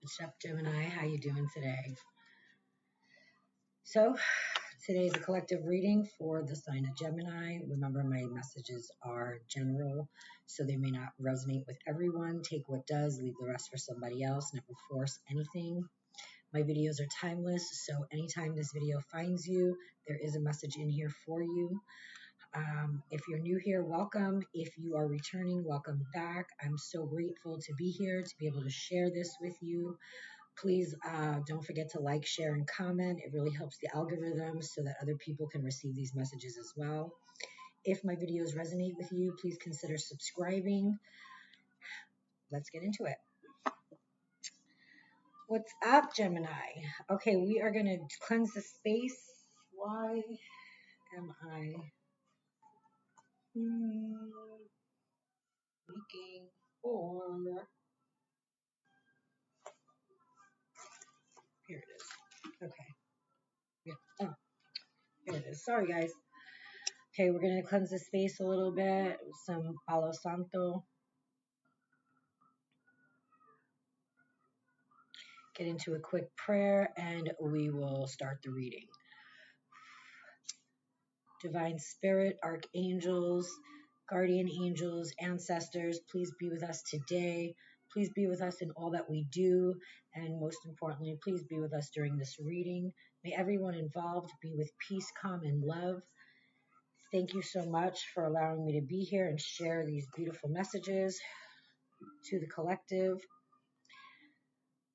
What's up, Gemini? How you doing today? So, today is a collective reading for the sign of Gemini. Remember, my messages are general, so they may not resonate with everyone. Take what does, leave the rest for somebody else. Never force anything. My videos are timeless, so anytime this video finds you, there is a message in here for you. If you're new here, welcome. If you are returning, welcome back. I'm so grateful to be here, to be able to share this with you. Please don't forget to like, share, and comment. It really helps the algorithm so that other people can receive these messages as well. If my videos resonate with you, please consider subscribing. Let's get into it. What's up, Gemini? Okay, we are going to cleanse the space. Why am I looking for... Here it is. Okay. Yeah. Oh, here it is. Sorry, guys. Okay, we're going to cleanse the space a little bit with some Palo Santo. Get into a quick prayer, and we will start the reading. Divine Spirit, Archangels, Guardian Angels, Ancestors, please be with us today. Please be with us in all that we do, and most importantly, please be with us during this reading. May everyone involved be with peace, calm, and love. Thank you so much for allowing me to be here and share these beautiful messages to the collective.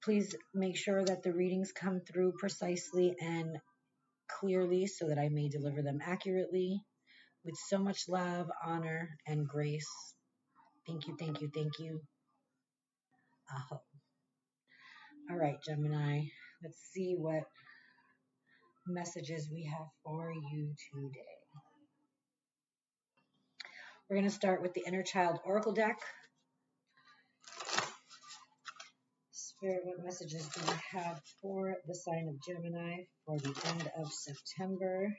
Please make sure that the readings come through precisely and clearly so that I may deliver them accurately with so much love, honor, and grace. Thank you, thank you, thank you. Aho. All right, Gemini, let's see what messages we have for you today. We're going to start with the Inner Child Oracle deck. Spirit, what messages do we have for the sign of Gemini for the end of September?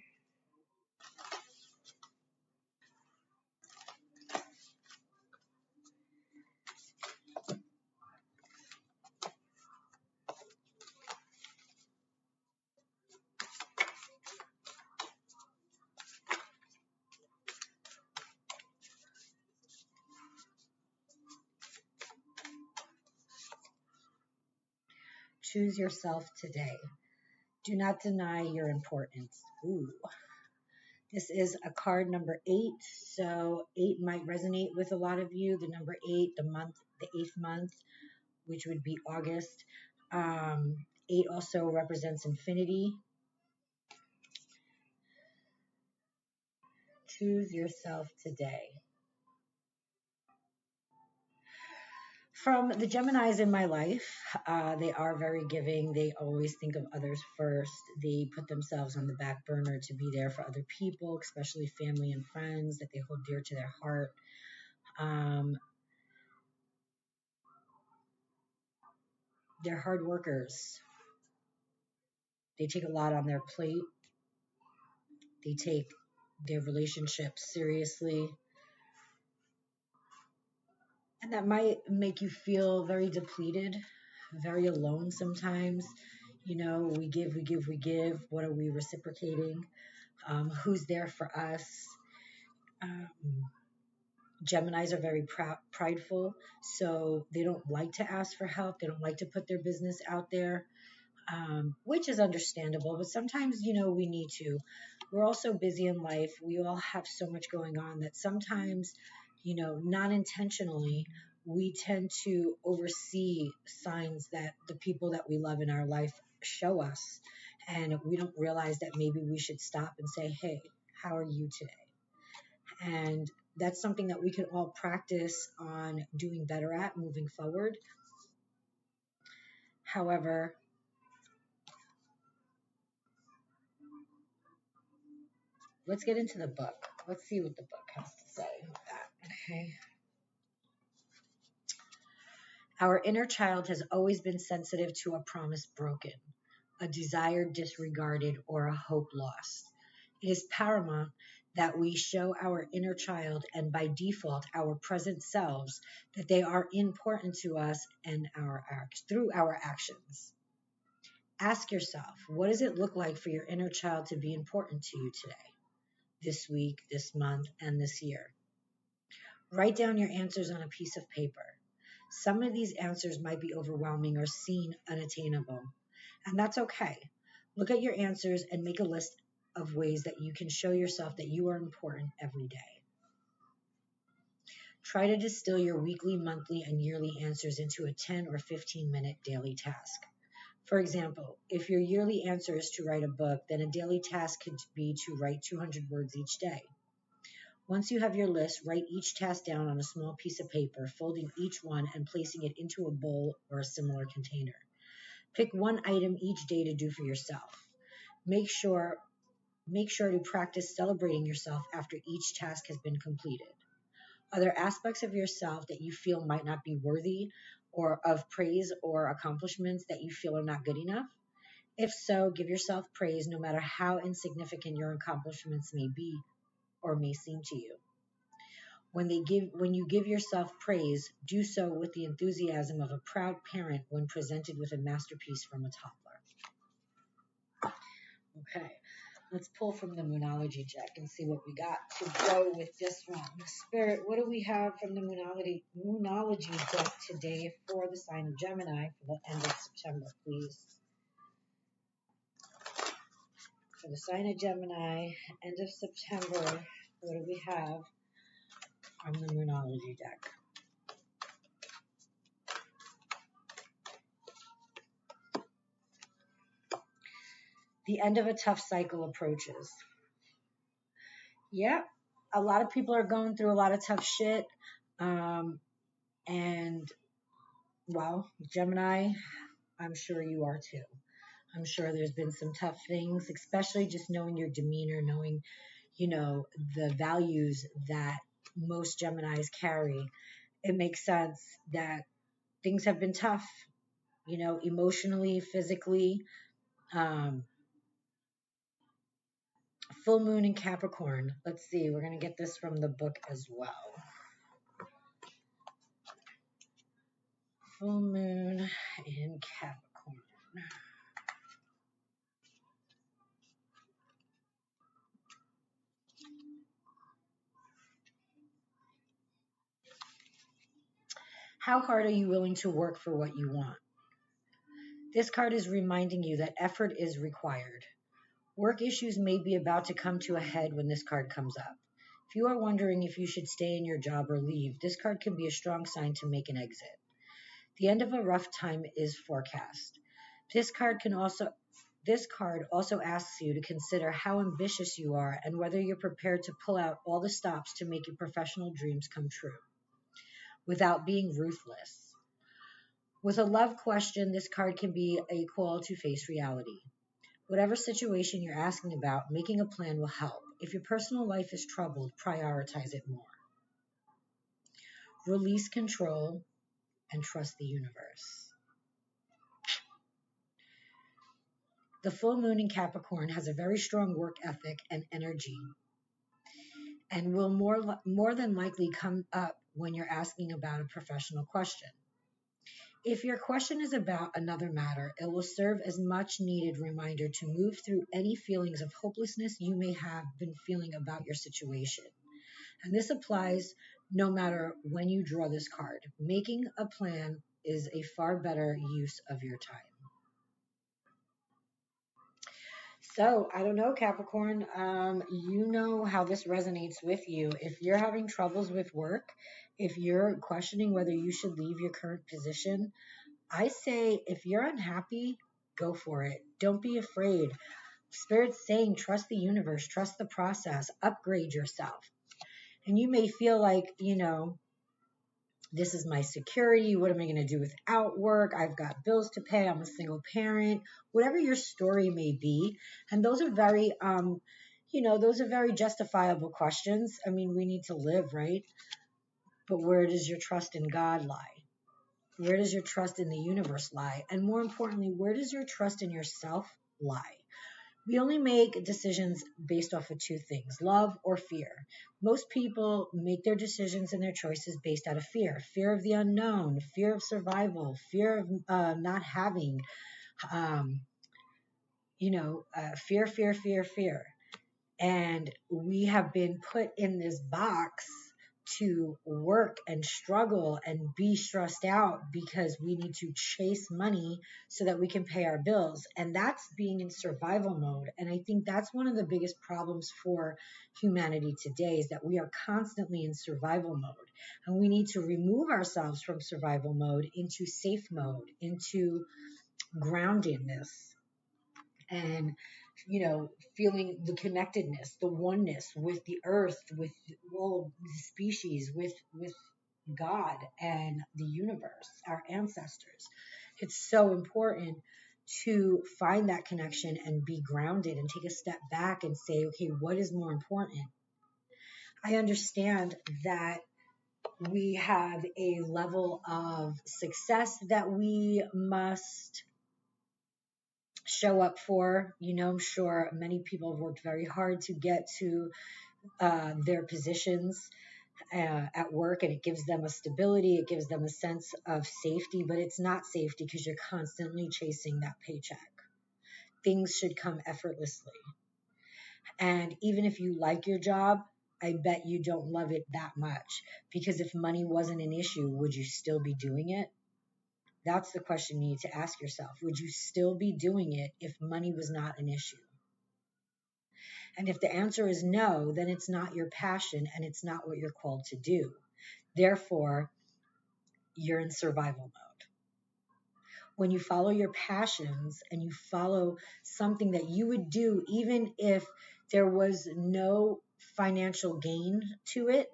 Choose yourself today. Do not deny your importance. Ooh. This is a card number 8, so 8 might resonate with a lot of you. The number 8, the month, the 8th month, which would be August. 8 also represents infinity. Choose yourself today. From the Geminis in my life, they are very giving. They always think of others first. They put themselves on the back burner to be there for other people, especially family and friends that they hold dear to their heart. They're hard workers. They take a lot on their plate. They take their relationships seriously. And that might make you feel very depleted, very alone sometimes. You know, we give, we give, we give. What are we reciprocating? Who's there for us? Geminis are very prideful, so they don't like to ask for help. They don't like to put their business out there, which is understandable. But sometimes, you know, we need to. We're all so busy in life. We all have so much going on that sometimes, you know, not intentionally, we tend to oversee signs that the people that we love in our life show us. And we don't realize that maybe we should stop and say, hey, how are you today? And that's something that we can all practice on doing better at moving forward. However, let's get into the book. Let's see what the book has to say about that. Okay. Our inner child has always been sensitive to a promise broken, a desire disregarded, or a hope lost. It is paramount that we show our inner child and by default our present selves that they are important to us and through our actions. Ask yourself, what does it look like for your inner child to be important to you today, this week, this month, and this year? Write down your answers on a piece of paper. Some of these answers might be overwhelming or seem unattainable, and that's okay. Look at your answers and make a list of ways that you can show yourself that you are important every day. Try to distill your weekly, monthly, and yearly answers into a 10 or 15-minute daily task. For example, if your yearly answer is to write a book, then a daily task could be to write 200 words each day. Once you have your list, write each task down on a small piece of paper, folding each one and placing it into a bowl or a similar container. Pick one item each day to do for yourself. Make sure to practice celebrating yourself after each task has been completed. Are there aspects of yourself that you feel might not be worthy or of praise or accomplishments that you feel are not good enough? If so, give yourself praise no matter how insignificant your accomplishments may be or may seem to you. When you give yourself praise, do so with the enthusiasm of a proud parent when presented with a masterpiece from a toddler. Okay, let's pull from the Moonology deck and see what we got to go with this one. Spirit, what do we have from the Moonology deck today for the sign of Gemini for the end of September, please? For the sign of Gemini, end of September, what do we have from the Moonology deck? The end of a tough cycle approaches. Yeah, a lot of people are going through a lot of tough shit. And, well, Gemini, I'm sure you are too. I'm sure there's been some tough things, especially just knowing your demeanor, knowing, the values that most Geminis carry. It makes sense that things have been tough, emotionally, physically. Full moon in Capricorn. Let's see. We're going to get this from the book as well. Full moon in Capricorn. How hard are you willing to work for what you want? This card is reminding you that effort is required. Work issues may be about to come to a head when this card comes up. If you are wondering if you should stay in your job or leave, this card can be a strong sign to make an exit. The end of a rough time is forecast. This card also asks you to consider how ambitious you are and whether you're prepared to pull out all the stops to make your professional dreams come true without being ruthless. With a love question, this card can be a call to face reality. Whatever situation you're asking about, making a plan will help. If your personal life is troubled, prioritize it more. Release control and trust the universe. The full moon in Capricorn has a very strong work ethic and energy and will more than likely come up when you're asking about a professional question. If your question is about another matter, it will serve as much needed reminder to move through any feelings of hopelessness you may have been feeling about your situation. And this applies no matter when you draw this card. Making a plan is a far better use of your time. So, I don't know, Capricorn, you know how this resonates with you. If you're having troubles with work, if you're questioning whether you should leave your current position, I say if you're unhappy, go for it. Don't be afraid. Spirit's saying trust the universe, trust the process, upgrade yourself. And you may feel like, this is my security. What am I going to do without work? I've got bills to pay. I'm a single parent. Whatever your story may be. And those are very, very justifiable questions. I mean, we need to live, right? But where does your trust in God lie? Where does your trust in the universe lie? And more importantly, where does your trust in yourself lie? We only make decisions based off of two things, love or fear. Most people make their decisions and their choices based out of fear of the unknown, fear of survival, fear of not having, um, fear. And we have been put in this box to work and struggle and be stressed out because we need to chase money so that we can pay our bills. And that's being in survival mode. And I think that's one of the biggest problems for humanity today is that we are constantly in survival mode. And we need to remove ourselves from survival mode into safe mode, into groundedness, and feeling the connectedness, the oneness with the earth, with all the species, with God and the universe, our ancestors. It's so important to find that connection and be grounded and take a step back and say, okay, what is more important? I understand that we have a level of success that we must show up for. I'm sure many people have worked very hard to get to their positions at work, and it gives them a stability, it gives them a sense of safety, but it's not safety because you're constantly chasing that paycheck. Things should come effortlessly. And even if you like your job, I bet you don't love it that much, because if money wasn't an issue, would you still be doing it? That's the question you need to ask yourself. Would you still be doing it if money was not an issue? And if the answer is no, then it's not your passion and it's not what you're called to do. Therefore, you're in survival mode. When you follow your passions and you follow something that you would do even if there was no financial gain to it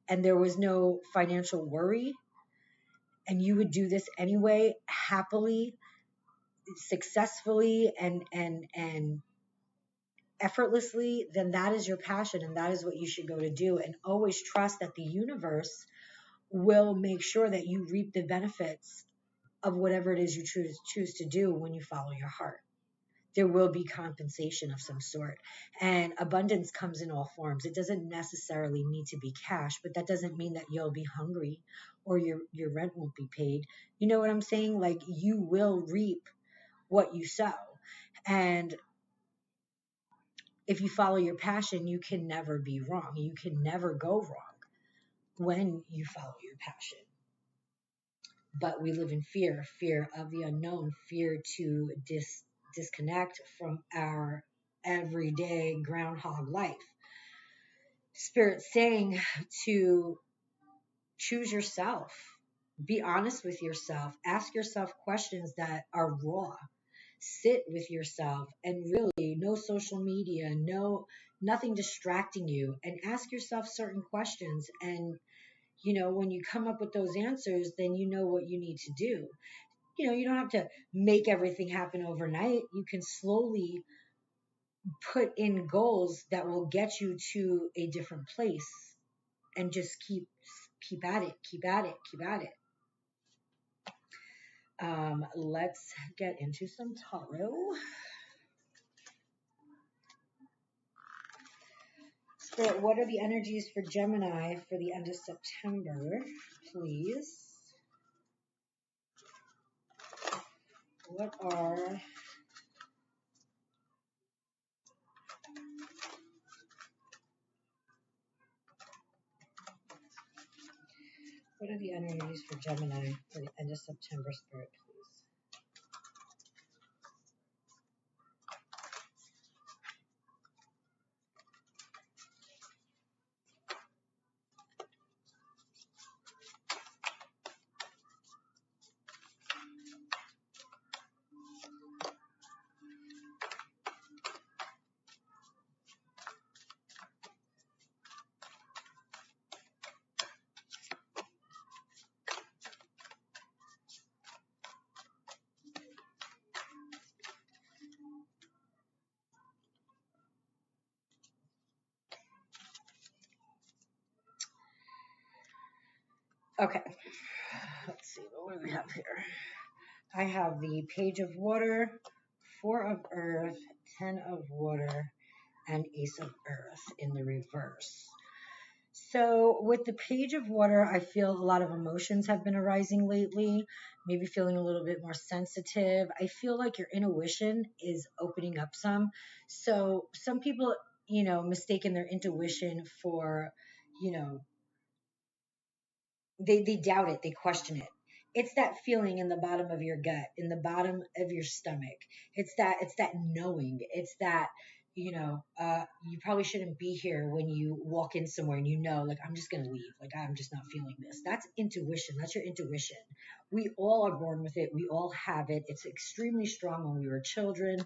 and there was no financial worry, and you would do this anyway, happily, successfully, and effortlessly, then that is your passion and that is what you should go to do. And always trust that the universe will make sure that you reap the benefits of whatever it is you choose to do when you follow your heart. There will be compensation of some sort. And abundance comes in all forms. It doesn't necessarily need to be cash, but that doesn't mean that you'll be hungry or your rent won't be paid. You know what I'm saying? Like, you will reap what you sow. And if you follow your passion, you can never be wrong. You can never go wrong when you follow your passion. But we live in fear of the unknown, fear to disconnect from our everyday groundhog life. Spirit saying to choose yourself, be honest with yourself, ask yourself questions that are raw, sit with yourself, and really no social media, nothing distracting you, and ask yourself certain questions. And when you come up with those answers, then you know what you need to do. You don't have to make everything happen overnight. You can slowly put in goals that will get you to a different place, and just keep at it, keep at it, keep at it. Let's get into some tarot. Spirit, what are the energies for Gemini for the end of September, please? What are the energies for Gemini for the end of September, Spirit, please? Okay, let's see, what do we have here? I have the Page of Water Four of Earth, Ten of Water, and Ace of Earth in the reverse. So, with the Page of Water, I feel a lot of emotions have been arising lately, maybe feeling a little bit more sensitive. I feel like your intuition is opening up some. So, some people, mistaken their intuition for, you know, they doubt it, they question it. It's that feeling in the bottom of your gut, in the bottom of your stomach. It's that knowing. It's that you probably shouldn't be here when you walk in somewhere and like, I'm just gonna leave, like, I'm just not feeling this. That's intuition. That's your intuition. We all are born with it. We all have it. It's extremely strong when we were children.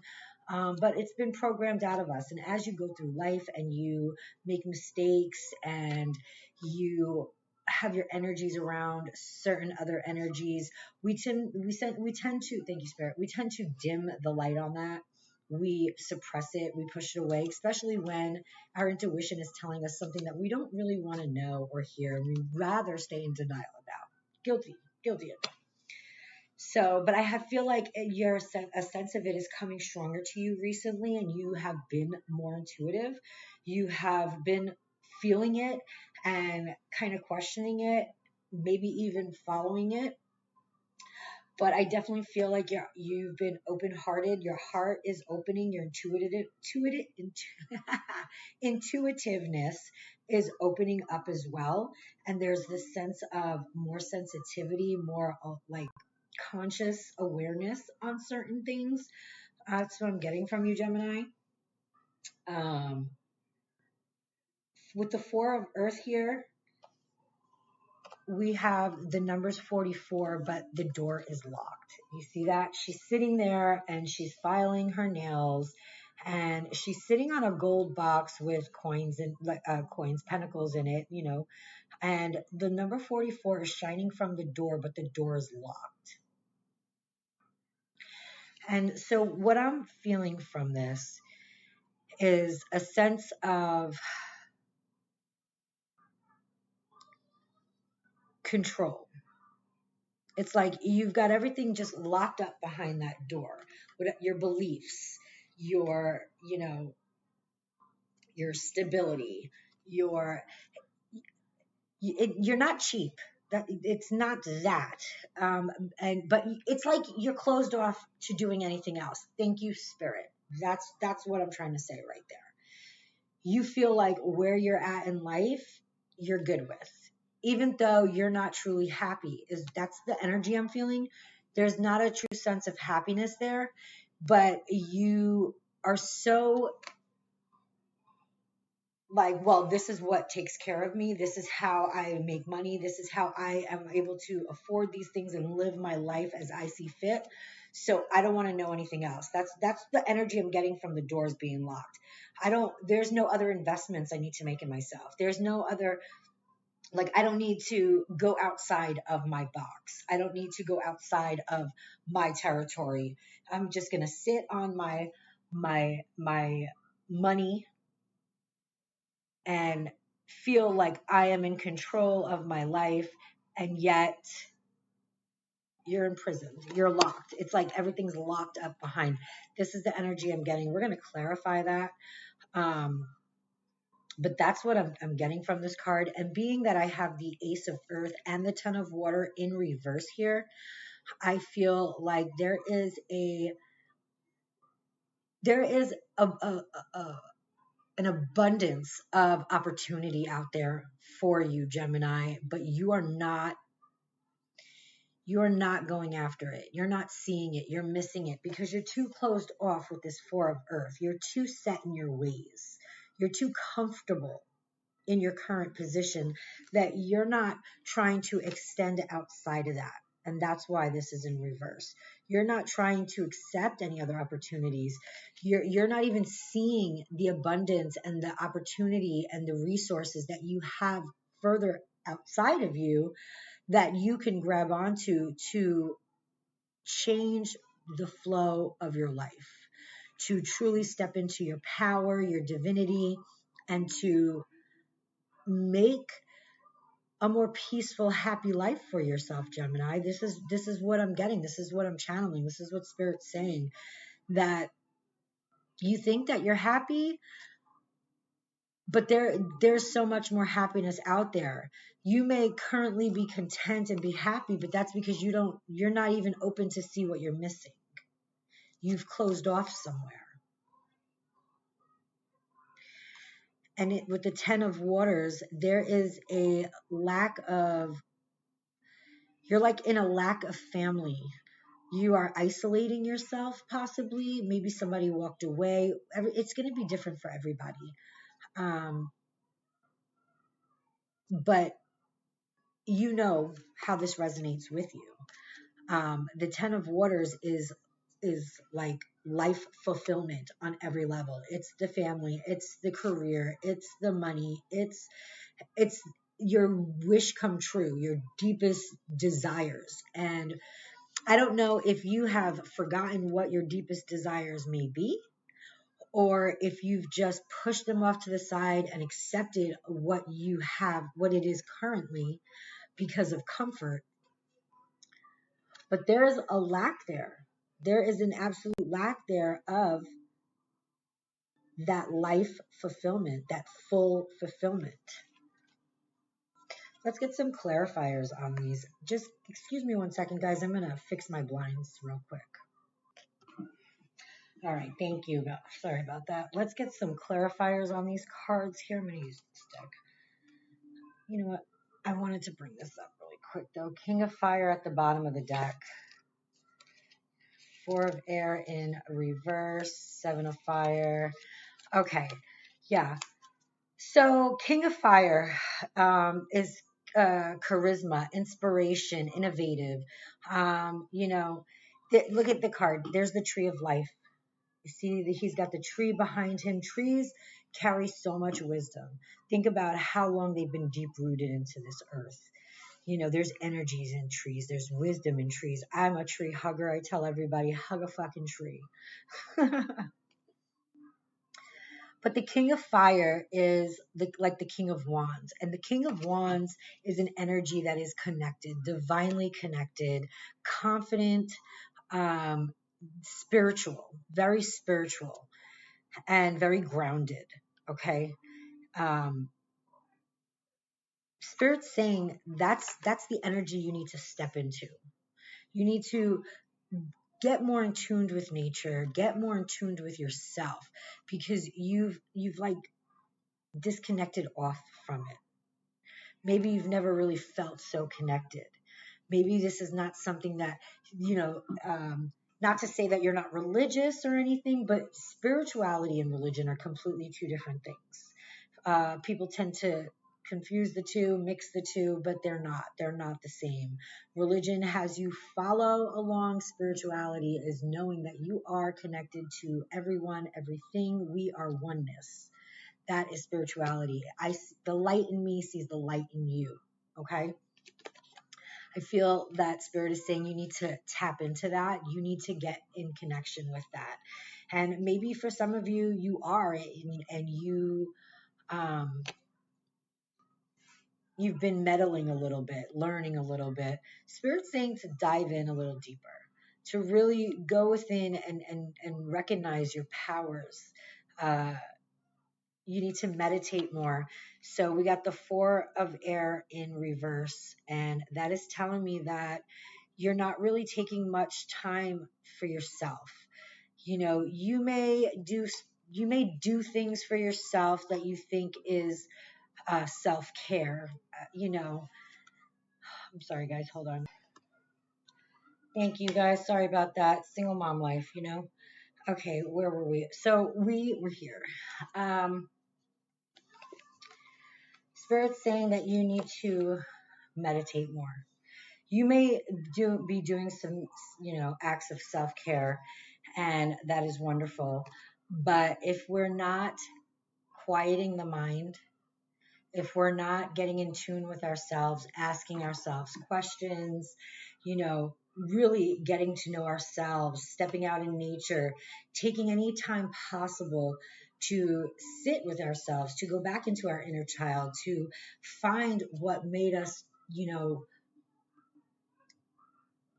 But it's been programmed out of us. And as you go through life and you make mistakes and you have your energies around certain other energies, we tend to, thank you, Spirit, we tend to dim the light on that. We suppress it, we push it away, especially when our intuition is telling us something that we don't really want to know or hear, and we rather stay in denial about. Guilty of it. So, but feel like a sense of it is coming stronger to you recently, and you have been more intuitive. You have been feeling it and kind of questioning it, maybe even following it. But I definitely feel like you've been open-hearted. Your heart is opening. Your intuitiveness is opening up as well. And there's this sense of more sensitivity, more like conscious awareness on certain things. That's what I'm getting from you, Gemini. Um, with the Four of Earth here, we have the numbers 44, but the door is locked. You see that? She's sitting there and she's filing her nails, and she's sitting on a gold box with coins and coins, pentacles in it, and the number 44 is shining from the door, but the door is locked. And so what I'm feeling from this is a sense of control. It's like you've got everything just locked up behind that door. Your beliefs, your stability, you're not cheap. It's not that. But it's like you're closed off to doing anything else. Thank you, Spirit. That's what I'm trying to say right there. You feel like where you're at in life, you're good with, even though you're not truly happy. That's the energy I'm feeling. There's not a true sense of happiness there, but you are so like, well, this is what takes care of me. This is how I make money. This is how I am able to afford these things and live my life as I see fit. So I don't want to know anything else. That's the energy I'm getting from the doors being locked. There's no other investments I need to make in myself. There's no other, like, I don't need to go outside of my box. I don't need to go outside of my territory. I'm just going to sit on my money and feel like I am in control of my life, and yet you're imprisoned, you're locked. It's like everything's locked up behind. This is the energy I'm getting. We're going to clarify that. But that's what I'm getting from this card. And being that I have the Ace of Earth and the Ten of Water in reverse here, I feel like there is an abundance of opportunity out there for you, Gemini, but you're not going after it. You're not seeing it. You're missing it because you're too closed off with this Four of Earth. You're too set in your ways. You're too comfortable in your current position that you're not trying to extend outside of that. And that's why this is in reverse. You're not trying to accept any other opportunities. You're not even seeing the abundance and the opportunity and the resources that you have further outside of you that you can grab onto to change the flow of your life, to truly step into your power, your divinity, and to make a more peaceful, happy life for yourself, Gemini. This is what I'm getting. This is what I'm channeling. This is what Spirit's saying. that you think that you're happy, but there's so much more happiness out there. You may currently be content and be happy, but that's because you're not even open to see what you're missing. You've closed off somewhere. And with the 10 of waters, there is a lack of, you're like in a lack of family. You are isolating yourself, possibly. Maybe somebody walked away. It's going to be different for everybody. Um, but you know how this resonates with you. The 10 of waters is like life fulfillment on every level. It's the family, it's the career, it's the money, it's your wish come true, your deepest desires. And I don't know if you have forgotten what your deepest desires may be, or if you've just pushed them off to the side and accepted what you have, what it is currently, because of comfort. But there is a lack there. There is an absolute lack there of that life fulfillment, that full fulfillment. Let's get some clarifiers on these. Just excuse me one second, guys. I'm going to fix my blinds real quick. All right, thank you. Sorry about that. Let's get some clarifiers on these cards here. I'm going to use this deck. You know what? I wanted to bring this up really quick, though. King of Fire at the bottom of the deck. Four of Air in reverse. Seven of Fire. Okay, yeah. So King of Fire is charisma, inspiration, innovative. Look at the card. There's the Tree of Life. You see that he's got the tree behind him. Trees carry so much wisdom. Think about how long they've been deep rooted into this earth. There's energies in trees. There's wisdom in trees. I'm a tree hugger. I tell everybody, hug a fucking tree. But the King of Fire is like the King of Wands. And the King of Wands is an energy that is connected, divinely connected, confident, very spiritual, and very grounded. Okay. Spirit's saying that's the energy you need to step into. You need to get more in tuned with nature, get more in tuned with yourself, because you've like disconnected off from it. Maybe you've never really felt so connected. Maybe this is not something that, not to say that you're not religious or anything, but spirituality and religion are completely two different things. People tend to confuse the two, mix the two, but they're not. They're not the same. Religion has you follow along. Spirituality is knowing that you are connected to everyone, everything. We are oneness. That is spirituality. The light in me sees the light in you. Okay. I feel that Spirit is saying you need to tap into that. You need to get in connection with that. And maybe for some of you, you are, and you've been meddling a little bit, learning a little bit. Spirit's saying to dive in a little deeper, to really go within and recognize your powers. You need to meditate more. So we got the Four of Air in reverse, and that is telling me that you're not really taking much time for yourself. You may do things for yourself that you think is self-care. I'm sorry, guys. Hold on. Thank you, guys. Sorry about that. Single mom life. Okay, where were we? So we were here. Spirit's saying that you need to meditate more. You may be doing some, acts of self-care, and that is wonderful. But if we're not quieting the mind, if we're not getting in tune with ourselves, asking ourselves questions, really getting to know ourselves, stepping out in nature, taking any time possible to sit with ourselves, to go back into our inner child, to find what made us,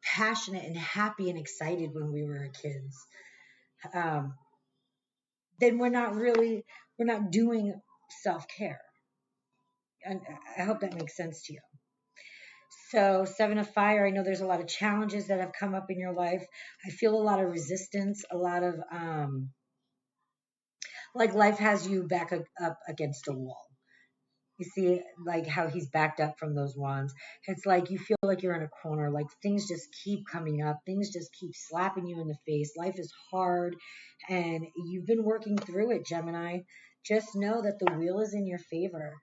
passionate and happy and excited when we were kids. um, then we're not doing self-care. And I hope that makes sense to you. So, Seven of Fire, I know there's a lot of challenges that have come up in your life. I feel a lot of resistance, a lot of like life has you back up against a wall. You see, like how he's backed up from those wands. It's like you feel like you're in a corner, like things just keep coming up, things just keep slapping you in the face. Life is hard, and you've been working through it, Gemini. Just know that the wheel is in your favor.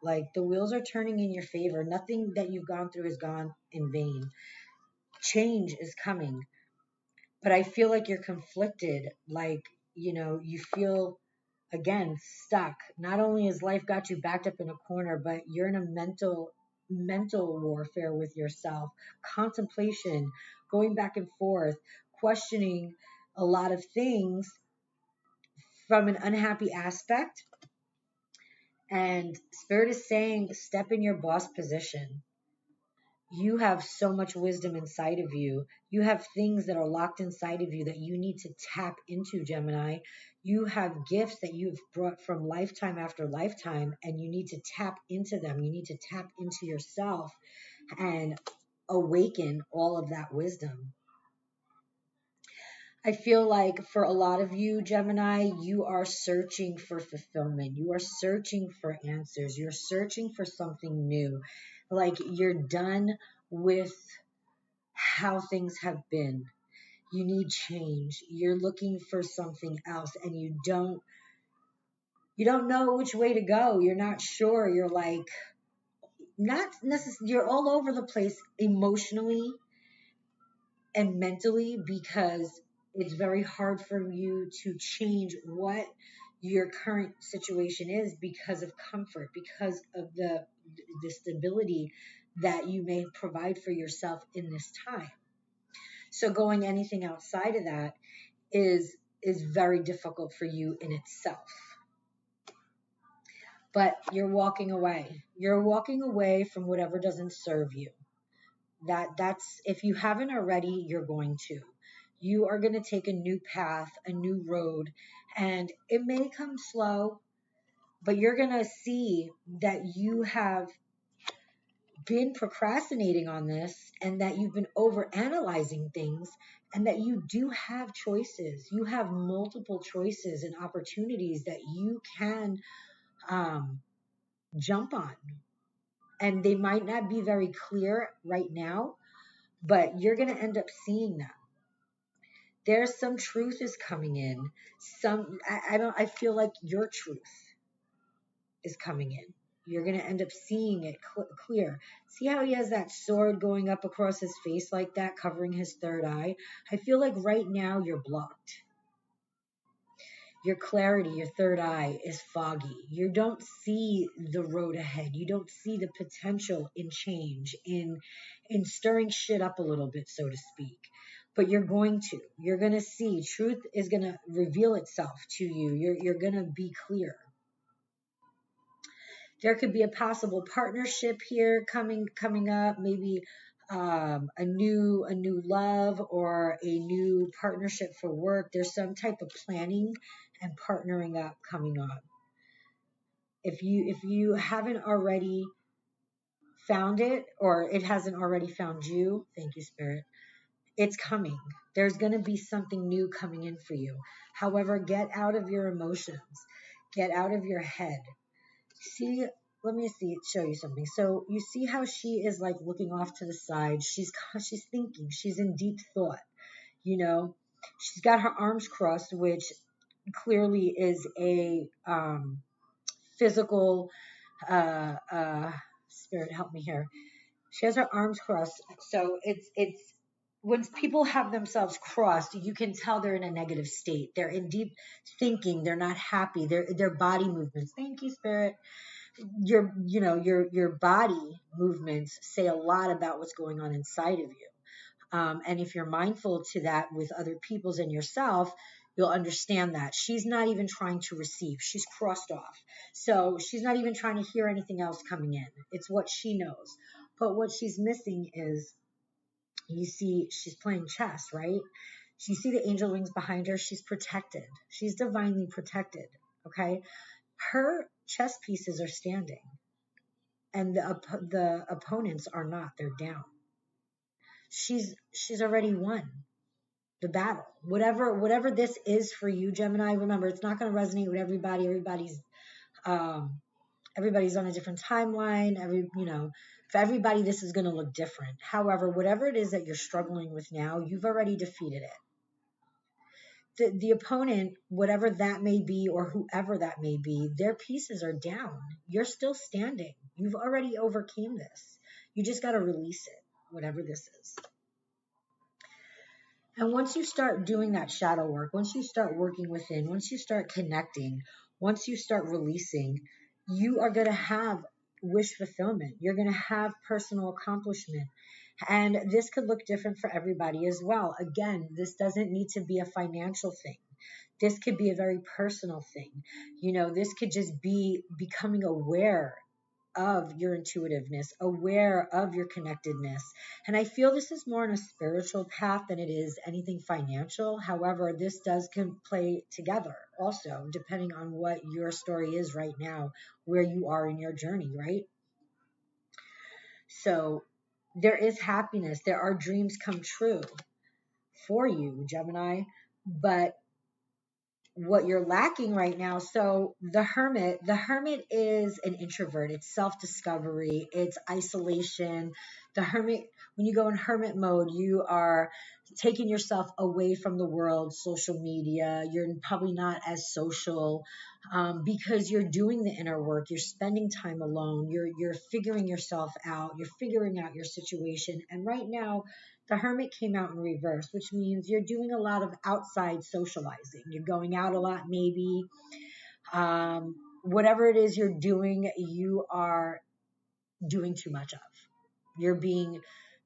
Like the wheels are turning in your favor. Nothing that you've gone through has gone in vain. Change is coming, but I feel like you're conflicted. Like, you feel again stuck. Not only has life got you backed up in a corner, but you're in a mental warfare with yourself, contemplation, going back and forth, questioning a lot of things from an unhappy aspect. And Spirit is saying, step in your boss position. You have so much wisdom inside of you. You have things that are locked inside of you that you need to tap into, Gemini. You have gifts that you've brought from lifetime after lifetime, and you need to tap into them. You need to tap into yourself and awaken all of that wisdom. I feel like for a lot of you, Gemini, you are searching for fulfillment. You are searching for answers. You're searching for something new. Like you're done with how things have been. You need change. You're looking for something else, and you don't know which way to go. You're not sure. You're like not necessarily, you're all over the place emotionally and mentally because it's very hard for you to change what your current situation is because of comfort, because of the stability that you may provide for yourself in this time. So going anything outside of that is very difficult for you in itself. But you're walking away. You're walking away from whatever doesn't serve you. That's if you haven't already, you're going to. You are going to take a new path, a new road, and it may come slow, but you're going to see that you have been procrastinating on this and that you've been over analyzing things and that you do have choices. You have multiple choices and opportunities that you can um, jump on. And they might not be very clear right now, but you're going to end up seeing them. There's some truth is coming in. I feel like your truth is coming in. You're going to end up seeing it clear. See how he has that sword going up across his face like that, covering his third eye? I feel like right now you're blocked. Your clarity, your third eye is foggy. You don't see the road ahead. You don't see the potential in change, in stirring shit up a little bit, so to speak. But you're going to. You're going to see. Truth is going to reveal itself to you. You're going to be clear. There could be a possible partnership here coming up, maybe a new love or a new partnership for work. There's some type of planning and partnering up coming on. If you haven't already found it or it hasn't already found you, thank you, Spirit. It's coming. There's going to be something new coming in for you. However, get out of your emotions. Get out of your head. See, let me show you something. So you see how she is like looking off to the side. She's thinking. She's in deep thought. She's got her arms crossed, which clearly is a physical. Spirit, help me here. She has her arms crossed, so it's when people have themselves crossed, you can tell they're in a negative state. They're in deep thinking. They're not happy. Their body movements. Thank you, Spirit. Your body movements say a lot about what's going on inside of you. And if you're mindful to that with other people's and yourself, you'll understand that she's not even trying to receive. She's crossed off. So she's not even trying to hear anything else coming in. It's what she knows. But what she's missing is, you see, she's playing chess, right? You see the angel wings behind her? She's protected. She's divinely protected. Okay. Her chess pieces are standing, and the opponents are not. They're down. She's already won the battle. Whatever this is for you, Gemini, remember, it's not going to resonate with everybody. Um everybody's on a different timeline. For everybody this is going to look different. However, whatever it is that you're struggling with now, you've already defeated it. The opponent, whatever that may be or whoever that may be, their pieces are down. You're still standing. You've already overcame this. You just got to release it, whatever this is. And once you start doing that shadow work, once you start working within, once you start connecting, once you start releasing, you are going to have wish fulfillment. You're going to have personal accomplishment. And this could look different for everybody as well. Again, this doesn't need to be a financial thing. This could be a very personal thing. This could just be becoming aware of your intuitiveness, aware of your connectedness. And I feel this is more on a spiritual path than it is anything financial. However, this can play together also, depending on what your story is right now, where you are in your journey, right? So there is happiness. There are dreams come true for you, Gemini, but what you're lacking right now. So the hermit is an introvert. It's self-discovery, it's isolation. The hermit, when you go in hermit mode, you are taking yourself away from the world, social media. You're probably not as social, because you're doing the inner work. You're spending time alone. You're figuring yourself out. You're figuring out your situation. And right now, the hermit came out in reverse, which means you're doing a lot of outside socializing. You're going out a lot, maybe. Whatever it is you're doing, you are doing too much of. You're being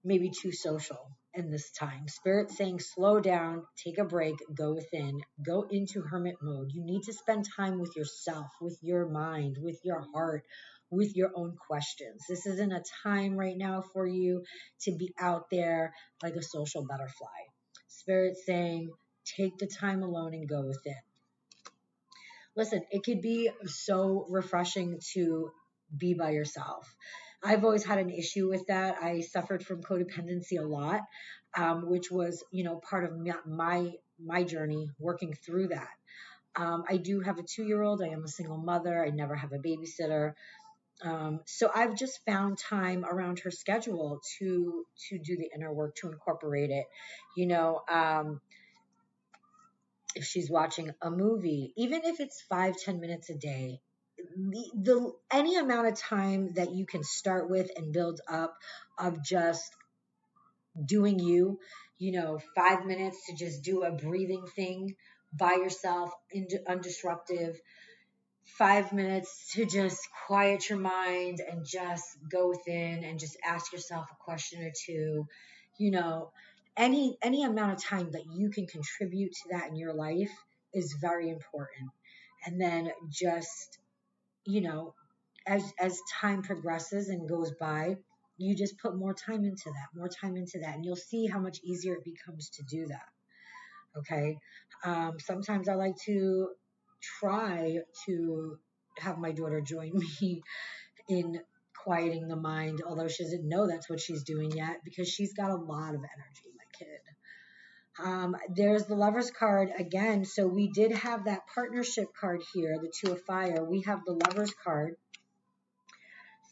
maybe too social in this time. Spirit saying, slow down, take a break, go within, go into hermit mode. You need to spend time with yourself, with your mind, with your heart, with your own questions. This isn't a time right now for you to be out there like a social butterfly. Spirit saying, take the time alone and go within. Listen, it could be so refreshing to be by yourself. I've always had an issue with that. I suffered from codependency a lot, which was, part of my journey working through that. I do have a 2-year-old. I am a single mother. I never have a babysitter. So I've just found time around her schedule to do the inner work, to incorporate it. If she's watching a movie, even if it's 5-10 minutes a day, any amount of time that you can start with and build up of just doing 5 minutes to just do a breathing thing by yourself, undisruptive, 5 minutes to just quiet your mind and just go within and just ask yourself a question or two, any amount of time that you can contribute to that in your life is very important. And then just, as time progresses and goes by, you just put more time into that, and you'll see how much easier it becomes to do that. Okay. Sometimes I like to try to have my daughter join me in quieting the mind, although she doesn't know that's what she's doing yet, because she's got a lot of energy, my kid. There's the Lover's card again. So we did have that partnership card here, the Two of Fire. We have the Lover's card.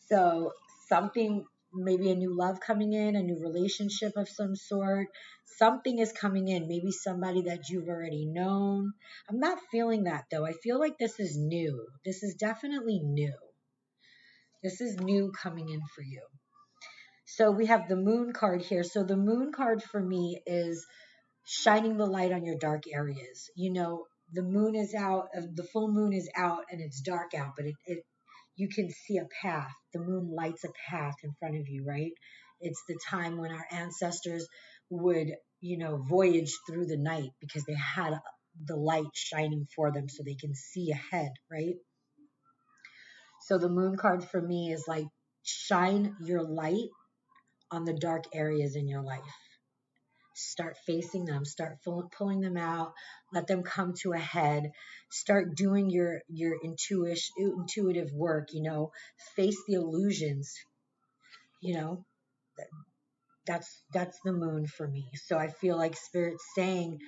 So something, maybe a new love coming in, a new relationship of some sort. Something is coming in, maybe somebody that you've already known. I'm not feeling that though. I feel like this is new. This is definitely new. This is new coming in for you. So we have the Moon card here. So the Moon card for me is shining the light on your dark areas. The moon is out, the full moon is out and it's dark out, but you can see a path. The moon lights a path in front of you, right? It's the time when our ancestors would, voyage through the night because they had the light shining for them so they can see ahead, right? So the moon card for me is like, shine your light on the dark areas in your life. Start facing them, start pulling them out, let them come to a head, start doing your intuitive work, face the illusions, you know, that's the moon for me. So I feel like Spirit's saying,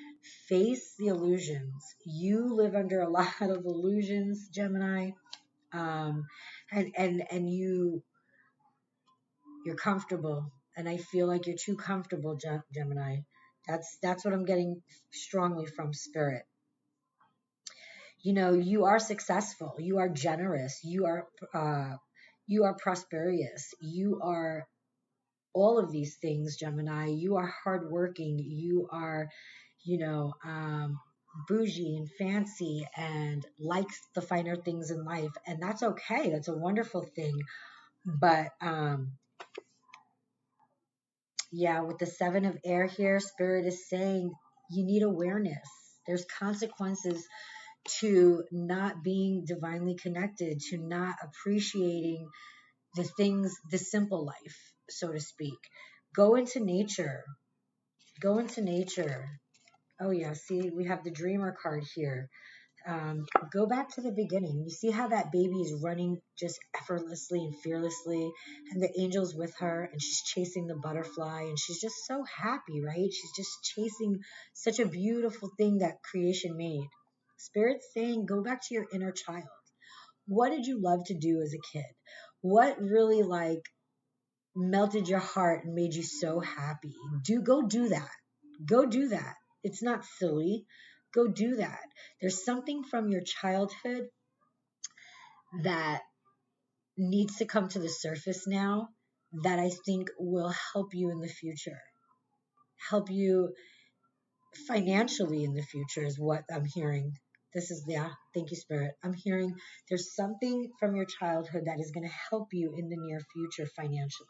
face the illusions. You live under a lot of illusions, Gemini, and you're comfortable, and I feel like you're too comfortable, Gemini. That's what I'm getting strongly from Spirit. You are successful, you are generous, you are prosperous, you are all of these things, Gemini. You are hardworking, you are, you know, um, bougie and fancy and likes the finer things in life, and that's okay. That's a wonderful thing. But yeah, with the Seven of Air here, Spirit is saying you need awareness. There's consequences to not being divinely connected, to not appreciating the things, the simple life, so to speak. Go into nature. Go into nature. Oh yeah, see, we have the Dreamer card here. Go back to the beginning. You see how that baby is running just effortlessly and fearlessly, and the angel's with her, and she's chasing the butterfly, and she's just so happy, right? She's just chasing such a beautiful thing that creation made. Spirit's saying, go back to your inner child. What did you love to do as a kid? What really melted your heart and made you so happy? Go do that. Go do that. It's not silly. Go do that. There's something from your childhood that needs to come to the surface now that I think will help you in the future. Help you financially in the future is what I'm hearing. Thank you, Spirit. I'm hearing there's something from your childhood that is going to help you in the near future financially.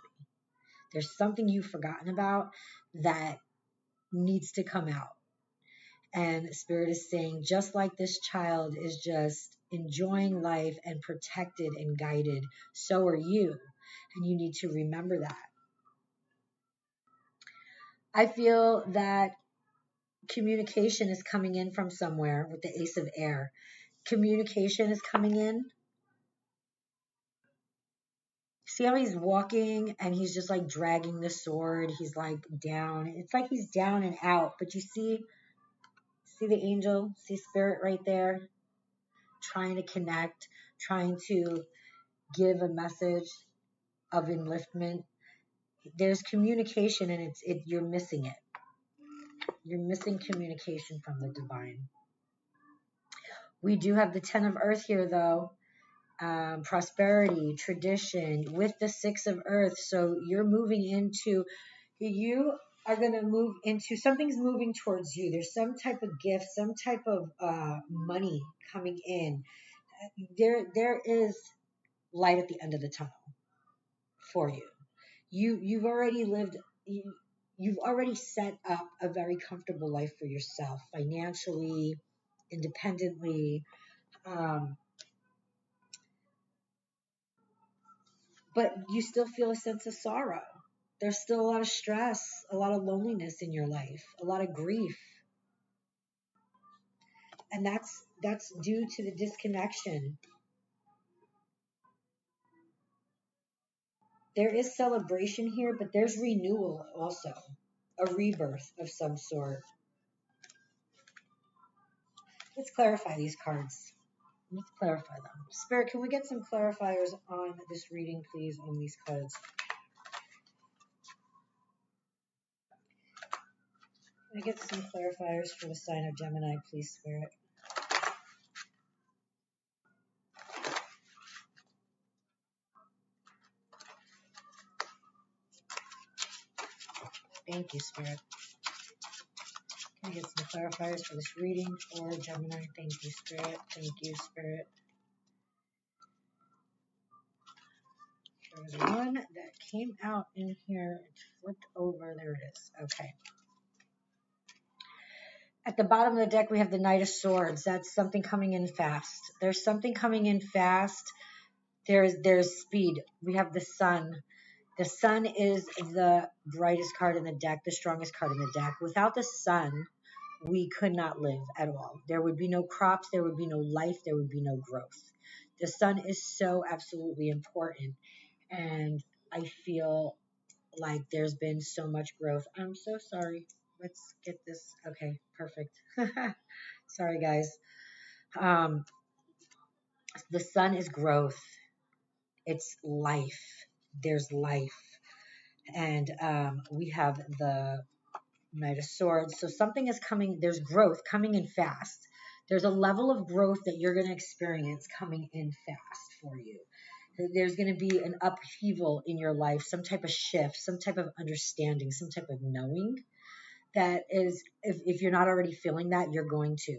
There's something you've forgotten about that needs to come out. And Spirit is saying, just like this child is just enjoying life and protected and guided, so are you. And you need to remember that. I feel that communication is coming in from somewhere with the Ace of Air. Communication is coming in. See how he's walking and he's just dragging the sword. He's down. It's like he's down and out. But you see the angel, see Spirit right there, trying to connect, trying to give a message of enliftment. There's communication, and you're missing it. You're missing communication from the divine. We do have the Ten of Earth here, though. Prosperity, tradition, with the Six of Earth. So you are going to move into, something's moving towards you. There's some type of gift, some type of money coming in. There is light at the end of the tunnel for you. You've already lived, you've already set up a very comfortable life for yourself, financially, independently, but you still feel a sense of sorrow. There's still a lot of stress, a lot of loneliness in your life, a lot of grief. And that's due to the disconnection. There is celebration here, but there's renewal also, a rebirth of some sort. Let's clarify these cards. Let's clarify them. Spirit, can we get some clarifiers on this reading, please, on these cards? Can I get some clarifiers for the sign of Gemini, please, Spirit? Thank you, Spirit. Can I get some clarifiers for this reading for Gemini? Thank you, Spirit. Thank you, Spirit. There was one that came out in here. It flipped over. There it is. Okay. At the bottom of the deck, we have the Knight of Swords. That's something coming in fast. There's something coming in fast. There's speed. We have the Sun. The sun is the brightest card in the deck, the strongest card in the deck. Without the sun, we could not live at all. There would be no crops, there would be no life, there would be no growth. The sun is so absolutely important. And I feel like there's been so much growth. I'm so sorry. Let's get this. Okay, perfect. Sorry, guys. Um, the sun is growth. It's life. There's life. And we have the Knight of Swords. So something is coming. There's growth coming in fast. There's a level of growth that you're going to experience coming in fast for you. There's going to be an upheaval in your life, some type of shift, some type of understanding, some type of knowing that is, if you're not already feeling that, you're going to.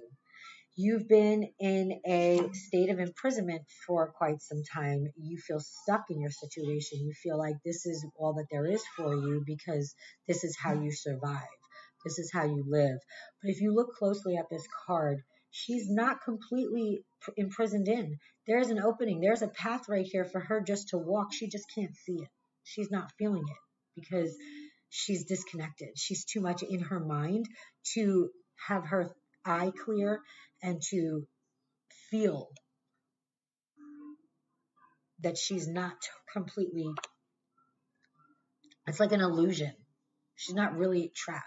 You've been in a state of imprisonment for quite some time. You feel stuck in your situation. You feel like this is all that there is for you because this is how you survive. This is how you live. But if you look closely at this card, she's not completely imprisoned in. There's an opening. There's a path right here for her just to walk. She just can't see it. She's not feeling it because she's disconnected. She's too much in her mind to have her eye clear and to feel that she's not completely, it's like an illusion. She's not really trapped.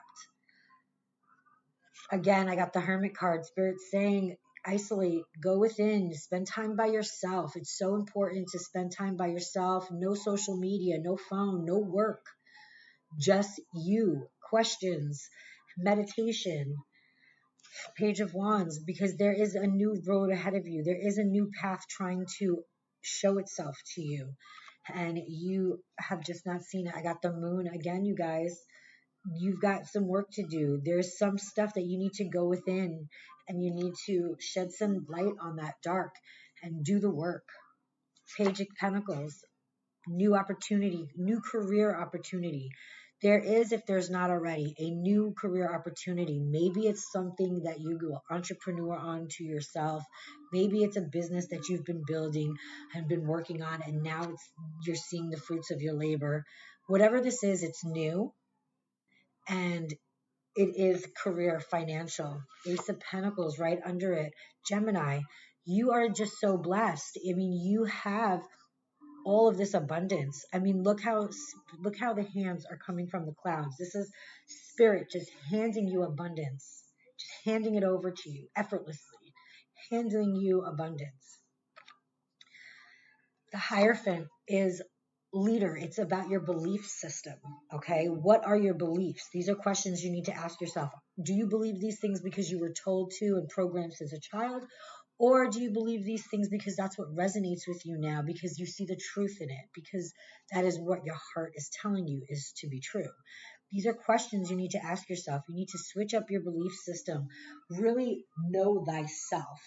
Again, I got the Hermit card. Spirit saying, isolate, go within, spend time by yourself. It's so important to spend time by yourself. No social media, no phone, no work. Just you. Questions, meditation, Page of Wands, because there is a new road ahead of you. There is a new path trying to show itself to you. And you have just not seen it. I got the Moon again, you guys. You've got some work to do. There's some stuff that you need to go within and you need to shed some light on that dark and do the work. Page of Pentacles, new opportunity, new career opportunity. There is, if there's not already, a new career opportunity. Maybe it's something that you go entrepreneur onto yourself. Maybe it's a business that you've been building and been working on, and now you're seeing the fruits of your labor. Whatever this is, it's new, and it is career, financial. Ace of Pentacles right under it. Gemini, you are just so blessed. I mean, you have all of this abundance. I mean, look how the hands are coming from the clouds. This is spirit just handing you abundance, just handing it over to you effortlessly, handing you abundance. The Hierophant is leader. It's about your belief system. Okay, what are your beliefs? These are questions you need to ask yourself. Do you believe these things because you were told to and programmed since a child? Or do you believe these things because that's what resonates with you now, because you see the truth in it, because that is what your heart is telling you is to be true? These are questions you need to ask yourself. You need to switch up your belief system. Really know thyself.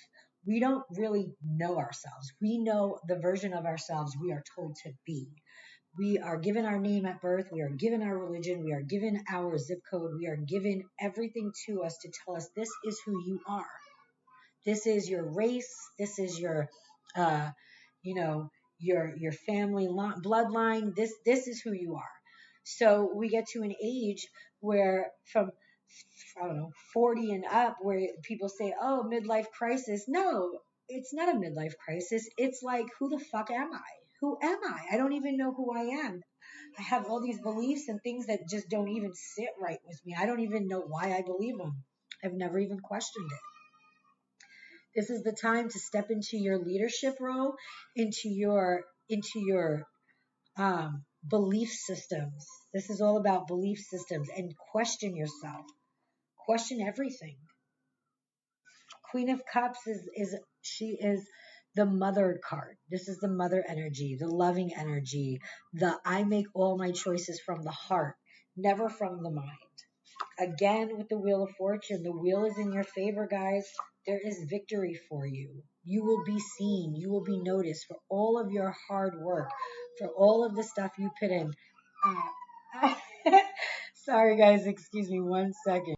We don't really know ourselves. We know the version of ourselves we are told to be. We are given our name at birth. We are given our religion. We are given our zip code. We are given everything to us to tell us this is who you are. This is your race. This is your, your family bloodline. This is who you are. So we get to an age where from, I don't know, 40 and up, where people say, oh, midlife crisis. No, it's not a midlife crisis. It's like, who the fuck am I? Who am I? I don't even know who I am. I have all these beliefs and things that just don't even sit right with me. I don't even know why I believe them. I've never even questioned it. This is the time to step into your leadership role, into your belief systems. This is all about belief systems, and question yourself. Question everything. Queen of Cups she is the mother card. This is the mother energy, the loving energy, the I make all my choices from the heart, never from the mind. Again, with the Wheel of Fortune, the wheel is in your favor, guys. There is victory for you. You will be seen. You will be noticed for all of your hard work, for all of the stuff you put in. Sorry, guys. Excuse me 1 second.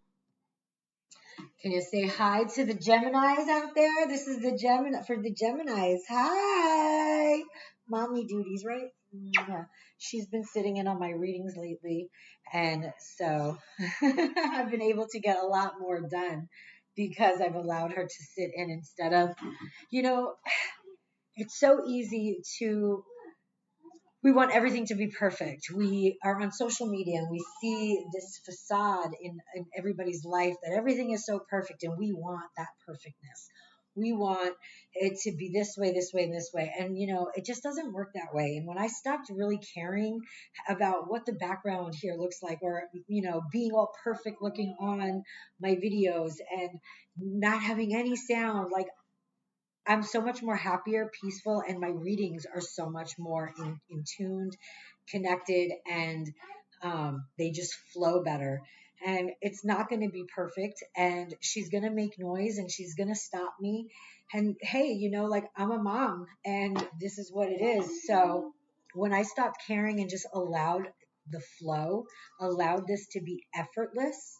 Can you say hi to the Geminis out there? This is the Gemini for the Geminis. Hi. Mommy duties, right? Yeah. she's been sitting in on my readings lately. And so I've been able to get a lot more done because I've allowed her to sit in instead of, you know, it's so easy to we want everything to be perfect. We are on social media and we see this facade in everybody's life that everything is so perfect, and we want that perfectness. We want it to be this way, this way, and this way. And, it just doesn't work that way. And when I stopped really caring about what the background here looks like, or, being all perfect looking on my videos and not having any sound, like I'm so much more happier, peaceful, and my readings are so much more in tuned, connected, and they just flow better. And it's not going to be perfect, and she's going to make noise, and she's going to stop me. And hey, like I'm a mom, and this is what it is. So when I stopped caring and just allowed the flow, allowed this to be effortless,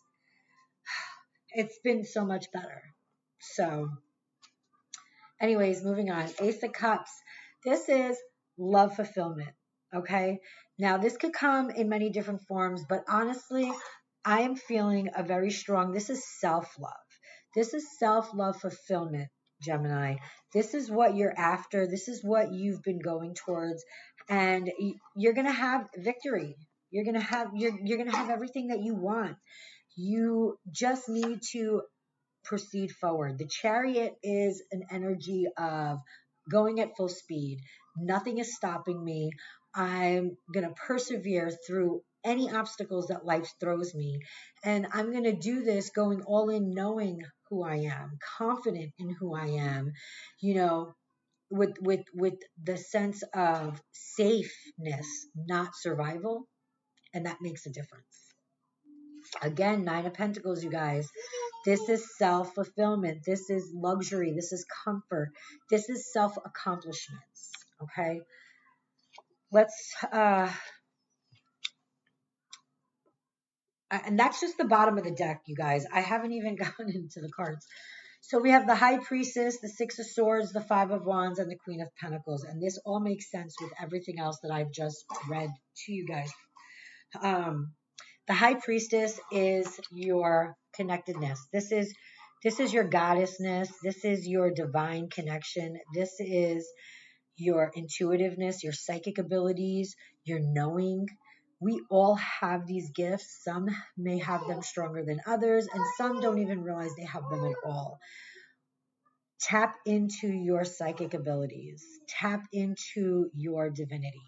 it's been so much better. So anyways, moving on. Ace of Cups. This is love fulfillment. Okay. Now, this could come in many different forms, but honestly, I am feeling a very strong, this is self love. This is self love fulfillment, Gemini. This is what you're after. This is what you've been going towards. And you're going to have victory. You're going to have everything that you want. You just need to proceed forward. The Chariot is an energy of going at full speed. Nothing is stopping me. I'm going to persevere through any obstacles that life throws me. And I'm going to do this going all in, knowing who I am, confident in who I am, with the sense of safeness, not survival. And that makes a difference. Again, Nine of Pentacles, you guys. This is self-fulfillment. This is luxury. This is comfort. This is self-accomplishments. Okay. Let's, and that's just the bottom of the deck, you guys. I haven't even gotten into the cards. So we have the High Priestess, the Six of Swords, the Five of Wands, and the Queen of Pentacles. And this all makes sense with everything else that I've just read to you guys. The High Priestess is your connectedness. This is your goddessness. This is your divine connection. This is your intuitiveness, your psychic abilities, your knowing. We all have these gifts. Some may have them stronger than others, and some don't even realize they have them at all. Tap into your psychic abilities. Tap into your divinity.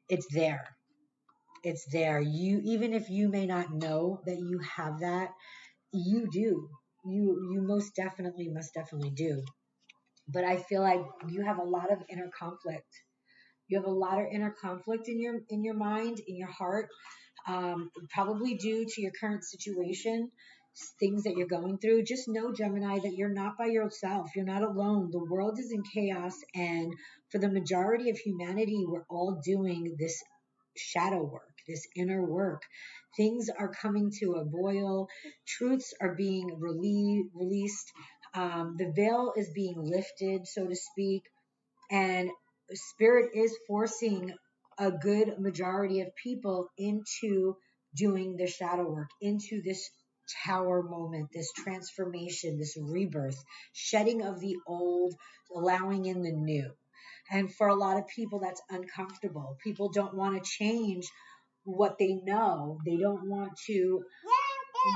It's there. It's there. Even if you may not know that you have that, you do. You most definitely do. But I feel like you have a lot of inner conflict. You have a lot of inner conflict in your mind, in your heart, probably due to your current situation, things that you're going through. Just know, Gemini, that you're not by yourself. You're not alone. The world is in chaos, and for the majority of humanity, we're all doing this shadow work, this inner work. Things are coming to a boil. Truths are being released. The veil is being lifted, so to speak. And Spirit is forcing a good majority of people into doing the shadow work, into this tower moment, this transformation, this rebirth, shedding of the old, allowing in the new. And for a lot of people, that's uncomfortable. People don't want to change what they know. They don't want to,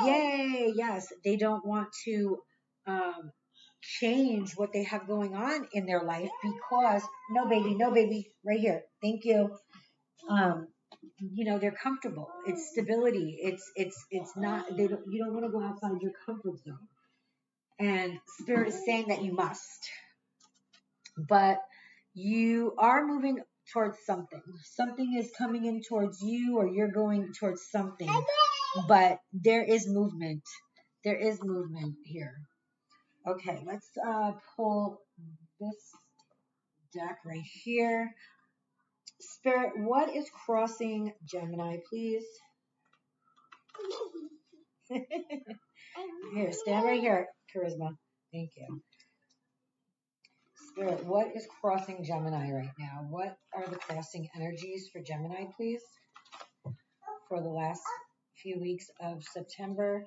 yay, yes, they don't want to change what they have going on in their life because, no baby, right here. Thank you. They're comfortable. It's stability. It's not, you don't want to go outside your comfort zone. And Spirit is saying that you must. But you are moving towards something. Something is coming in towards you, or you're going towards something. But there is movement. There is movement here. Okay, let's pull this deck right here. Spirit, what is crossing Gemini, please? Here, stand right here, Charisma. Thank you. Spirit, what is crossing Gemini right now? What are the crossing energies for Gemini, please, for the last few weeks of September?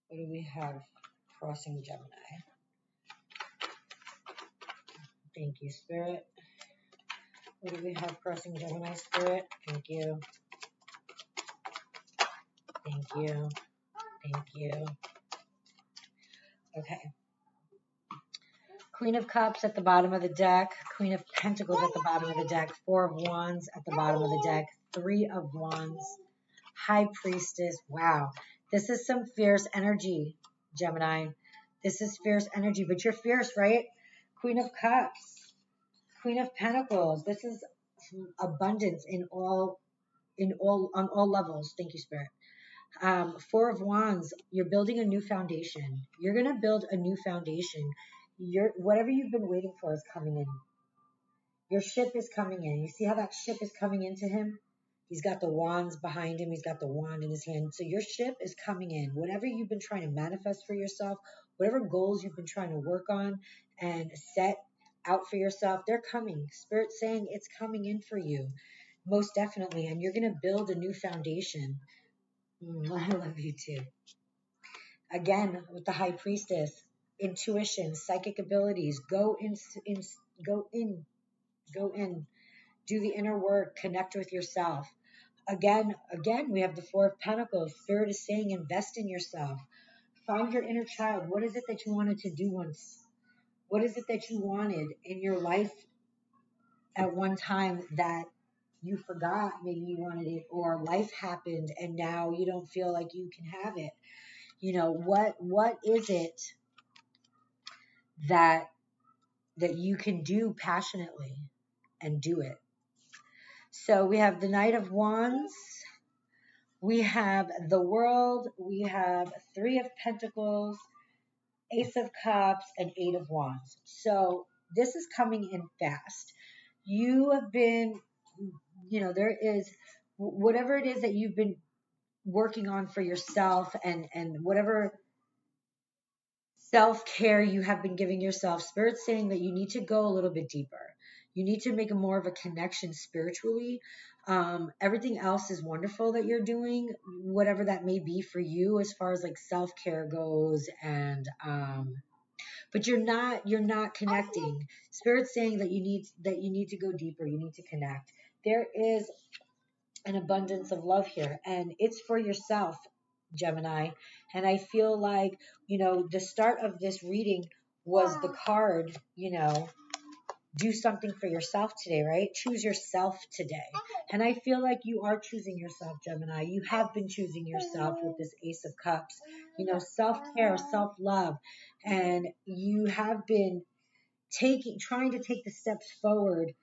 What do we have crossing Gemini? Thank you, Spirit. What do we have crossing Gemini, Spirit? Thank you. Thank you. Thank you. Okay. Queen of Cups at the bottom of the deck. Queen of Pentacles at the bottom of the deck. Four of Wands at the bottom of the deck. Three of Wands. High Priestess. Wow. This is some fierce energy, Gemini. This is fierce energy, but you're fierce, right? Queen of Cups. Queen of Pentacles. This is abundance on all levels. Thank you, Spirit. Four of Wands, you're building a new foundation. You're going to build a new foundation. Whatever you've been waiting for is coming in. Your ship is coming in. You see how that ship is coming into him? He's got the wands behind him. He's got the wand in his hand. So your ship is coming in. Whatever you've been trying to manifest for yourself, whatever goals you've been trying to work on and set out for yourself, they're coming. Spirit's saying it's coming in for you. Most definitely. And you're going to build a new foundation. I love you too. Again, with the High Priestess, intuition, psychic abilities, go in, do the inner work, connect with yourself. Again, we have the Four of Pentacles. Spirit is saying invest in yourself. Find your inner child. What is it that you wanted to do once? What is it that you wanted in your life at one time that you forgot maybe you wanted it, or life happened and now you don't feel like you can have it? You know, what is it that you can do passionately and do it? So we have the Knight of Wands, we have the World, we have Three of Pentacles, Ace of Cups, and Eight of Wands. So this is coming in fast. You have been, there is whatever it is that you've been working on for yourself, and whatever self-care you have been giving yourself. Spirit's saying that you need to go a little bit deeper. You need to make a more of a connection spiritually. Everything else is wonderful that you're doing, whatever that may be for you as far as like self-care goes, and but you're not connecting. Spirit's saying that you need to go deeper. You need to connect. There is an abundance of love here, and it's for yourself, Gemini. And I feel like, the start of this reading was the card, do something for yourself today, right? Choose yourself today. And I feel like you are choosing yourself, Gemini. You have been choosing yourself with this Ace of Cups, self-care, self-love. And you have been trying to take the steps forward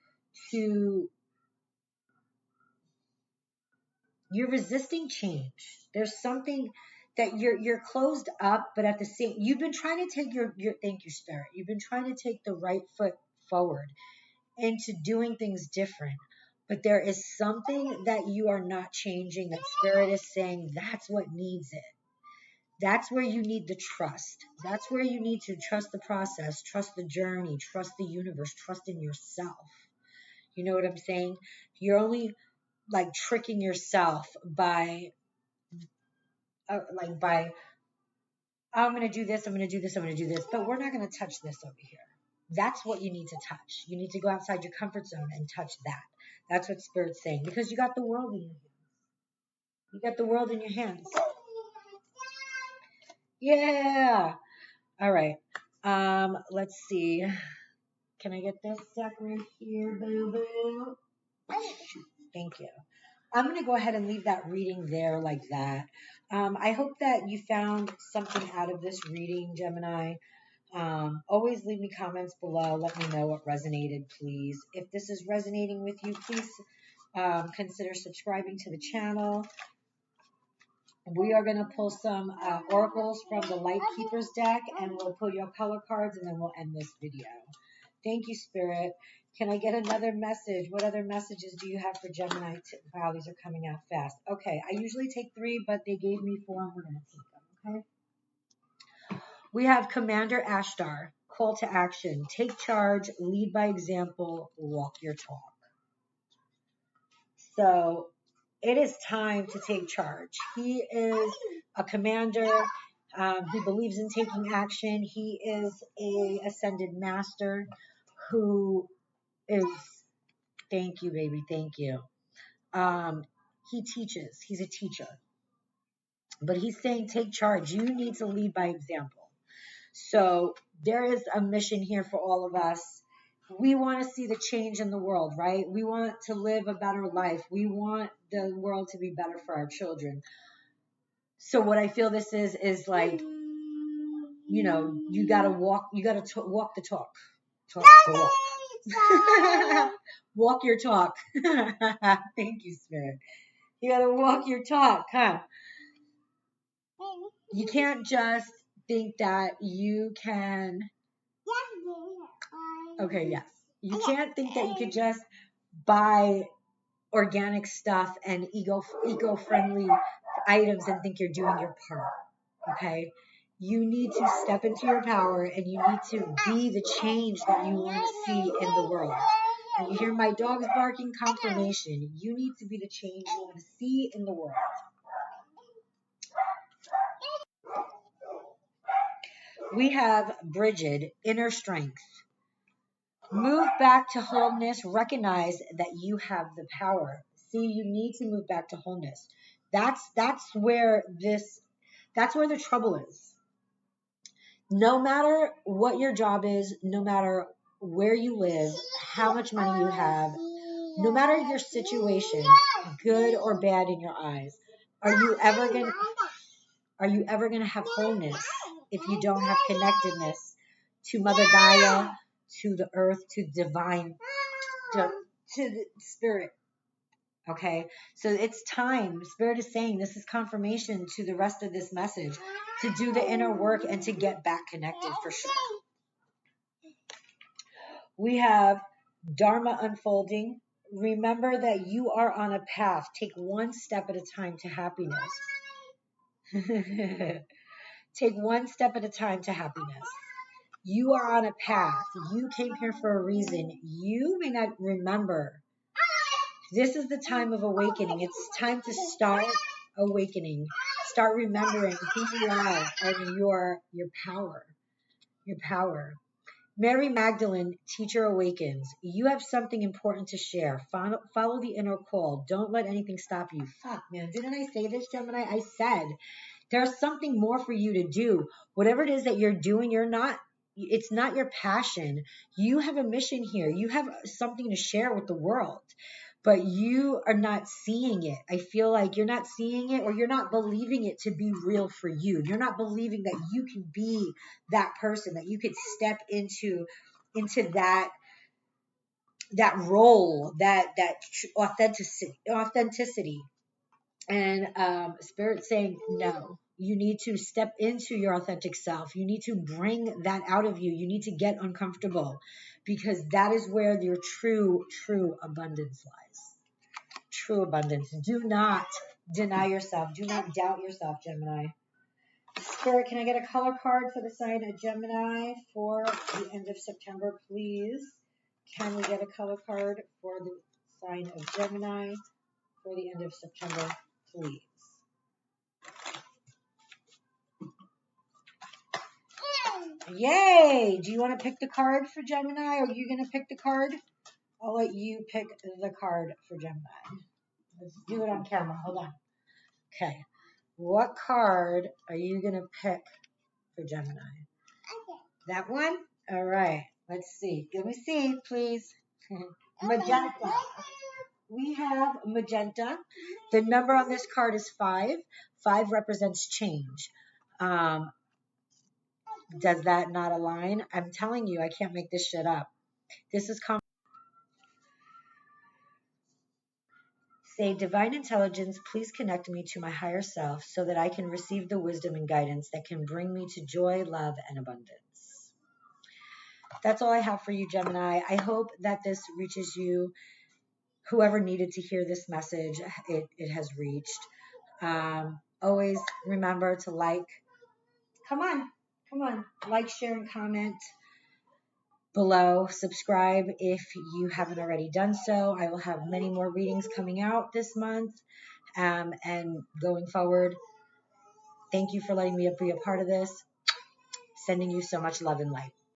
to, you're resisting change. There's something that you're closed up, but at the same, you've been trying to take your thank you, Spirit. You've been trying to take the right foot forward into doing things different. But there is something that you are not changing, that Spirit is saying that's what needs it. That's where you need the trust. That's where you need to trust the process, trust the journey, trust the universe, trust in yourself. You know what I'm saying? You're only like tricking yourself by I'm going to do this, I'm going to do this, I'm going to do this, but we're not going to touch this over here. That's what you need to touch. You need to go outside your comfort zone and touch that. That's what Spirit's saying, because you got the world in your hands. You got the world in your hands. Yeah. All right. Let's see. Can I get this deck right here, boo boo? Thank you. I'm going to go ahead and leave that reading there like that. I hope that you found something out of this reading, Gemini. Always leave me comments below. Let me know what resonated, please. If this is resonating with you, please consider subscribing to the channel. We are going to pull some oracles from the Light Keepers deck, and we'll pull your color cards, and then we'll end this video. Thank you, Spirit. Can I get another message? What other messages do you have for Gemini? Wow, these are coming out fast. Okay, I usually take 3, but they gave me 4, and we're going to take them, okay? We have Commander Ashtar, call to action, take charge, lead by example, walk your talk. So it is time to take charge. He is a commander. He believes in taking action. He is a ascended master who is, thank you, baby, thank you. He teaches. He's a teacher. But he's saying take charge. You need to lead by example. So there is a mission here for all of us. We want to see the change in the world, right? We want to live a better life. We want the world to be better for our children. So what I feel this is like, you know, you got to walk the talk. Talk the walk. Walk your talk. Thank you, Spirit. You got to walk your talk, huh? You can't just think that you can. Okay, yes. You can't think that you could just buy organic stuff and eco-friendly items and think you're doing your part. Okay? You need to step into your power and you need to be the change that you want to see in the world. And you hear my dogs barking, confirmation. You need to be the change you want to see in the world. We have Bridget, inner strength. Move back to wholeness. Recognize that you have the power. See, you need to move back to wholeness. That's where the trouble is. No matter what your job is, no matter where you live, how much money you have, no matter your situation, good or bad in your eyes, are you ever going to have wholeness if you don't have connectedness to Mother Gaia, to the earth, to divine, to the spirit? Okay, so it's time. Spirit is saying this is confirmation to the rest of this message to do the inner work and to get back connected for sure. We have Dharma unfolding. Remember that you are on a path. Take one step at a time to happiness. Take one step at a time to happiness. You are on a path. You came here for a reason. You may not remember. This is the time of awakening. It's time to start awakening. Start remembering who you are and your power. Your power. Mary Magdalene, teacher awakens. You have something important to share. Follow the inner call. Don't let anything stop you. Fuck, man. Didn't I say this, Gemini? I said there's something more for you to do. Whatever it is that you're doing, it's not your passion. You have a mission here. You have something to share with the world, but you are not seeing it. I feel like you're not seeing it, or you're not believing it to be real for you. You're not believing that you can be that person, that you could step into that role, that authenticity. And Spirit saying, no, you need to step into your authentic self. You need to bring that out of you. You need to get uncomfortable, because that is where your true abundance lies. True abundance. Do not deny yourself. Do not doubt yourself, Gemini. Spirit, can I get a color card for the sign of Gemini for the end of September, please? Can we get a color card for the sign of Gemini for the end of September, please? Yay! Do you want to pick the card for Gemini, or are you going to pick the card? I'll let you pick the card for Gemini. Let's do it on camera. Hold on. Okay. What card are you going to pick for Gemini? That one? All right. Let's see. Let me see, please. Magenta. We have magenta. The number on this card is 5. 5 represents change. Does that not align? I'm telling you, I can't make this shit up. This is Say, divine intelligence, please connect me to my higher self so that I can receive the wisdom and guidance that can bring me to joy, love, and abundance. That's all I have for you, Gemini. I hope that this reaches you. Whoever needed to hear this message, it has reached. Always remember to like. Come on. Come on, like, share, and comment below. Subscribe if you haven't already done so. I will have many more readings coming out this month and going forward. Thank you for letting me be a part of this. Sending you so much love and light.